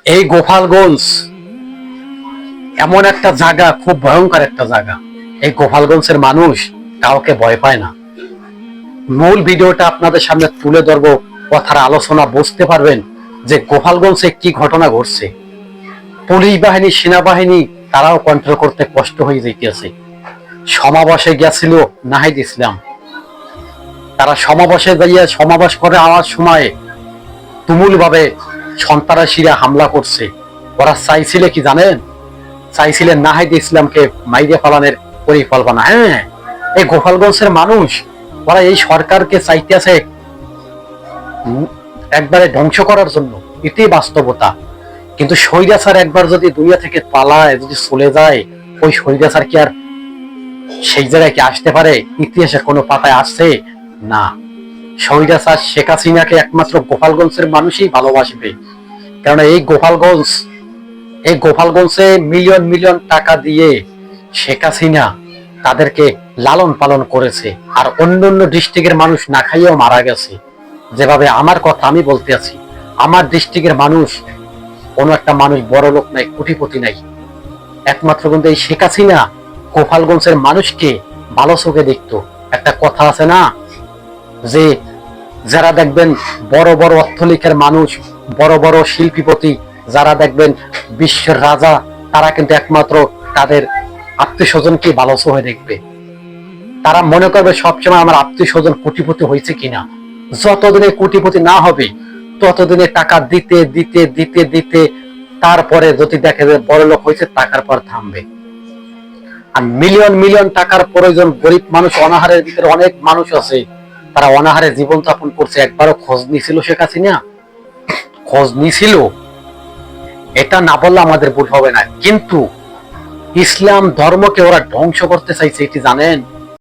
এই গোপালগঞ্জ এমন একটা জায়গা, খুব ভয়ঙ্কর একটা জায়গা। এই গোপালগঞ্জের মানুষ কাউকে ভয় পায় না। মূল ভিডিওটা আপনাদের সামনে তুলে ধরবো, কথার আলোচনা বুঝতে পারবেন যে গোপালগঞ্জে কি ঘটনা ঘটছে। পুলিশ বাহিনী, সেনাবাহিনী তারাও কন্ট্রোল করতে কষ্ট হয়ে যাইতেছে। সমাবেশে গেছিল নাহিদ ইসলাম, তারা সমাবেশে যাইয়া সমাবেশ করে আওয়ার সময় তুমুল ভাবে সন্ত্রাসীরা হামলা করছে। ওরা চাইছিলে কি জানেন? চাইছিলেন নাহিদ ইসলামকে মাইরে ফেলানোর পরিকল্পনা। হ্যাঁ, এই গোপালগঞ্জের মানুষ ওরা এই সরকারকে চাইতেছে একবারে ধ্বংস করার জন্য, এটাই বাস্তবতা। কিন্তু স্বৈরাচার একবার যদি দুনিয়া থেকে পালায়, যদি চলে যায়, ওই স্বৈরাচার কি আর সেই জায়গায় কি আসতে পারে? ইতিহাসের কোনো পাতায় আসছে না। স্বৈরাচার শেখ হাসিনাকে একমাত্র গোপালগঞ্জের মানুষই ভালোবাসবে। কারণ এই গোপালগঞ্জে মিলিয়ন মিলিয়ন টাকা দিয়ে শেখ হাসিনা তাদেরকে লালন পালন করেছে। আর অন্য অন্য ডিস্ট্রিক্টের মানুষ না খাইয়েও মারা গেছে। যেভাবে আমার কথা আমি বলতে আছি, আমার ডিস্ট্রিক্টের মানুষ, কোনো একটা মানুষ বড় লোক নাই, কোটিপতি নাই, একমাত্র কিন্তু এই শেখ হাসিনা গোপালগঞ্জের মানুষকে ভালো চোখে দেখতো। একটা কথা আছে না, যে যারা দেখবেন বড় বড় অর্থনীতির মানুষ, বড় বড় শিল্পীপতি, যারা দেখবেন বিশ্বের রাজা, তারা কিন্তু একমাত্র তাদের আত্মীয় স্বজনকে ভালো চোখে দেখবে। তারা মনে করবে সবসময় আমার আত্মীয় স্বজন কোটিপতি হয়েছে কিনা। যতদিনে কোটিপতি না হবে ততদিনে টাকা দিতে দিতে দিতে দিতে তারপরে যদি দেখে যে বড় লোক হয়েছে, টাকার পর থামবে। আর মিলিয়ন মিলিয়ন টাকার প্রয়োজন গরিব মানুষ, অনাহারের ভিতরে অনেক মানুষ আছে, তারা অনাহারে জীবন যাপন করছে। একবারও খোঁজ নিছিল শেখ হাসিনা? খোঁজ নিছিল? এটা না বললে আমাদের ভুল হবে না। কিন্তু ইসলাম ধর্মকে ওরা ধ্বংস করতে চাইছে, এটি জানেন?